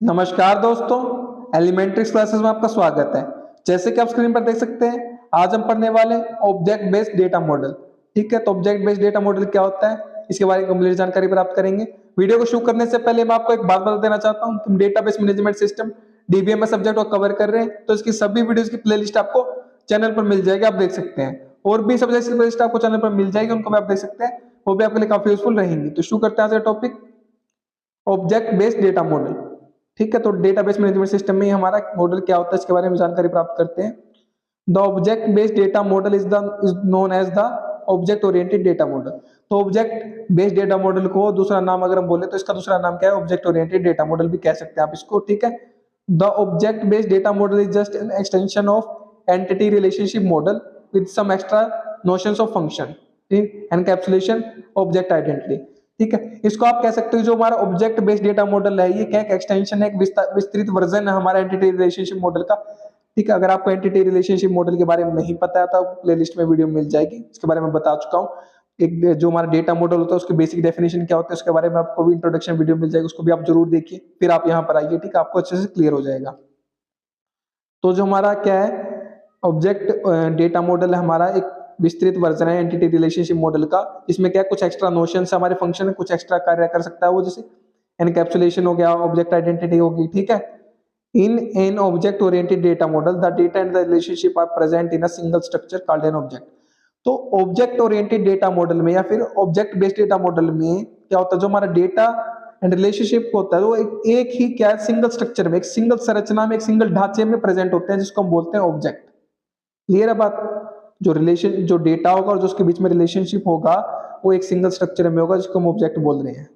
नमस्कार दोस्तों, elementary classes में आपका स्वागत है। जैसे कि आप स्क्रीन पर देख सकते हैं, आज हम पढ़ने वाले ऑब्जेक्ट बेस्ड डेटा मॉडल। ठीक है, तो ऑब्जेक्ट बेस्ड डेटा मॉडल क्या होता है, इसके बारे में कंप्लीट जानकारी प्राप्त करेंगे। वीडियो को शुरू करने से पहले मैं आपको एक बात बता देना चाहता हूं कि हम database management system DBMS subject को कवर कर रहे हैं, तो इसकी सभी वीडियोस की प्लेलिस्ट आपको चैनल पर मिल जाएगी, आप देख सकते हैं। और भी सब्जेक्ट की प्लेलिस्ट आपको चैनल पर मिल जाएगी, उनको भी आप देख सकते हैं, वो भी आपके लिए काफी यूजफुल रहेंगी। तो शुरू करते हैं आज का topic, object based data model. ठीक है, तो डेटाबेस मैनेजमेंट सिस्टम में हमारा मॉडल क्या होता है, इसके बारे में जानकारी प्राप्त करते हैं। The object based data model is known as the object oriented data model. तो ऑब्जेक्ट बेस्ड डेटा मॉडल को दूसरा नाम अगर हम बोले तो इसका दूसरा नाम क्या है, ऑब्जेक्ट ओरिएंटेड डेटा मॉडल भी कह सकते हैं आप इसको। ठीक है, the object based data model is just an extension of entity relationship model with some extra notions of function encapsulation object identity. ठीक है, इसको आप कह सकते हो जो हमारा ऑब्जेक्ट बेस्ड डेटा मॉडल है, ये क्या एक एक्सटेंशन है, एक विस्तृत वर्जन है हमारा एंटिटी रिलेशनशिप मॉडल का। ठीक है, अगर आपको एंटिटी रिलेशनशिप मॉडल के बारे में नहीं पता है तो प्लेलिस्ट में वीडियो मिल जाएगी, इसके बारे में बता चुका हूँ। एक जो हमारा डेटा मॉडल होता है उसकी बेसिक डेफिनेशन क्या होता है उसके बारे में आपको भी इंट्रोडक्शन वीडियो मिल जाएगी, उसको भी आप जरूर देखिए, फिर आप यहाँ पर आइए। ठीक है, आपको अच्छे से क्लियर हो जाएगा। तो जो हमारा क्या है, ऑब्जेक्ट डेटा मॉडल है हमारा एक विस्तृत वर्जन है एंटिटी रिलेशनशिप मॉडल का। इसमें क्या कुछ एक्स्ट्रा नोशन हमारे फंक्शन कुछ एक्स्ट्रा कार्य कर सकता है, वो जैसे एनकैप्सुलेशन हो गया, ऑब्जेक्ट आइडेंटिटी होगी। ठीक है, in an object oriented data model the data and the relationship are present in a single structure called an object. तो ऑब्जेक्ट ओरिएंटेड डेटा मॉडल में या फिर ऑब्जेक्ट बेस्ड डेटा मॉडल में क्या होता है, जो हमारा डेटा एंड रिलेशनशिप होता है वो एक ही क्या है, सिंगल स्ट्रक्चर में, एक सिंगल संरचना में, एक सिंगल ढांचे में प्रेजेंट होते हैं, जिसको हम बोलते हैं ऑब्जेक्ट। क्लियर है बात? जो रिलेशन जो डेटा होगा और जो उसके बीच में रिलेशनशिप होगा वो एक सिंगल स्ट्रक्चर में होगा, जिसको हम ऑब्जेक्ट बोल रहे हैं।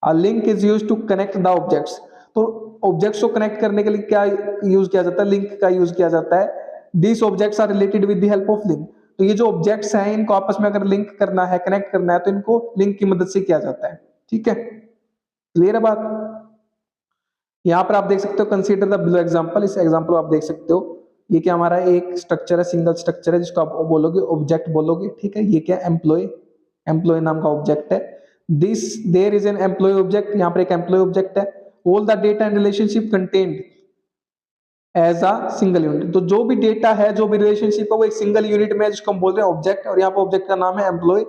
A link is used to connect the objects। तो ऑब्जेक्ट्स को कनेक्ट करने के लिए क्या यूज किया जाता है, लिंक का यूज किया जाता है। These objects are related with the help of link। तो ये जो ऑब्जेक्ट्स हैं इनको आपस में अगर लिंक करना है, कनेक्ट करना है, तो इनको लिंक की मदद से किया जाता है। ठीक है, क्लियर है बात? यहाँ पर आप देख सकते हो, कंसीडर द बिलो एग्जांपल। इस एग्जांपल आप देख सकते हो, ये क्या हमारा एक स्ट्रक्चर है, सिंगल स्ट्रक्चर है, जिसको आप बोलोगे ऑब्जेक्ट बोलोगे। ठीक है, ये क्या एम्प्लॉय, एम्प्लॉय नाम का ऑब्जेक्ट है। This there is an employee object, यहाँ पर एक एम्प्लॉय ऑब्जेक्ट है। All the data and relationship contained as a single unit. तो जो भी डेटा है, जो भी रिलेशनशिप है, वो एक सिंगल यूनिट में है, जिसको हम बोल रहे हैं ऑब्जेक्ट, और यहाँ पर ऑब्जेक्ट का नाम है employee.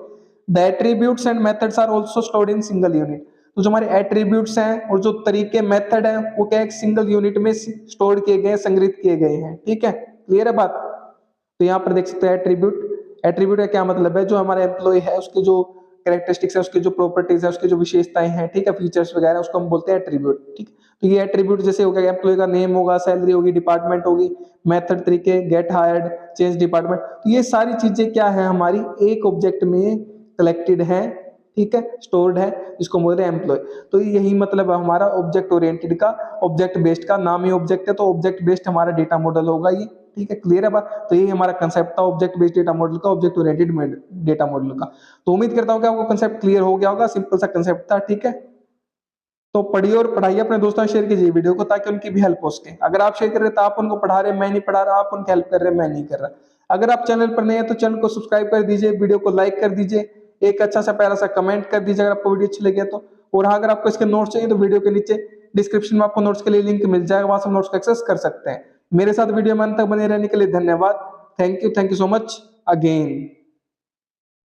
The attributes and methods are also stored in single unit. तो जो हमारे एट्रीब्यूट्स हैं और जो तरीके मेथड है वो क्या एक सिंगल यूनिट में स्टोर किए गए, संग्रहित किए गए हैं। ठीक है, क्लियर है बात? तो यहाँ पर देख सकते हैं एट्रीब्यूट। एट्रीब्यूट का क्या मतलब है, जो हमारा एम्प्लॉय है उसके जो कैरेक्टरिस्टिक्स है, उसकी जो प्रॉपर्टीज है, उसकी जो विशेषताएं हैं, ठीक है, फीचर्स वगैरह, उसको हम बोलते हैं एट्रीब्यूट। ठीक, तो ये एट्रीब्यूट जैसे हो गया, एम्प्लॉय का नेम होगा, सैलरी होगी, डिपार्टमेंट होगी, मेथड तरीके, गेट हायर्ड, चेंज डिपार्टमेंट। तो ये सारी चीजें क्या है, हमारी एक ऑब्जेक्ट में कलेक्टेड है। ठीक है, स्टोर्ड है, जिसको बोल रहे हैं एम्प्लॉय। तो यही मतलब है हमारा ऑब्जेक्ट ओरिएंटेड का, ऑब्जेक्ट बेस्ड का। नाम ही ऑब्जेक्ट है तो ऑब्जेक्ट बेस्ड हमारा डेटा मॉडल होगा ये। ठीक है, क्लियर है बात? तो यही हमारा कंसेप्ट था ऑब्जेक्ट बेस्ड डेटा मॉडल का, ऑब्जेक्ट ओरिएंटेड डेटा मॉडल का। तो उम्मीद करता हूं कि आपको कंसेप्ट क्लियर हो गया होगा, सिंपल सा कंसेप्ट था। ठीक है, तो पढ़िए और पढ़ाइए, अपने दोस्तों से शेयर कीजिए वीडियो को, ताकि उनकी भी हेल्प हो सके। अगर आप शेयर कर रहे तो आप उनको पढ़ा रहे, मैं नहीं पढ़ा रहा, आप उनकी हेल्प कर रहे, मैं नहीं कर रहा। अगर आप चैनल पर नए हैं तो चैनल को सब्सक्राइब कर दीजिए, वीडियो को लाइक कर दीजिए, एक अच्छा सा प्यारा सा कमेंट कर दीजिए अगर आपको वीडियो अच्छी लगी है तो। और हाँ, अगर आपको इसके नोट्स चाहिए तो वीडियो के नीचे डिस्क्रिप्शन में आपको नोट्स के लिए लिंक मिल जाएगा, वहां से नोट्स को एक्सेस कर सकते हैं। मेरे साथ वीडियो में अंत तक बने रहने के लिए धन्यवाद। Thank you so much again.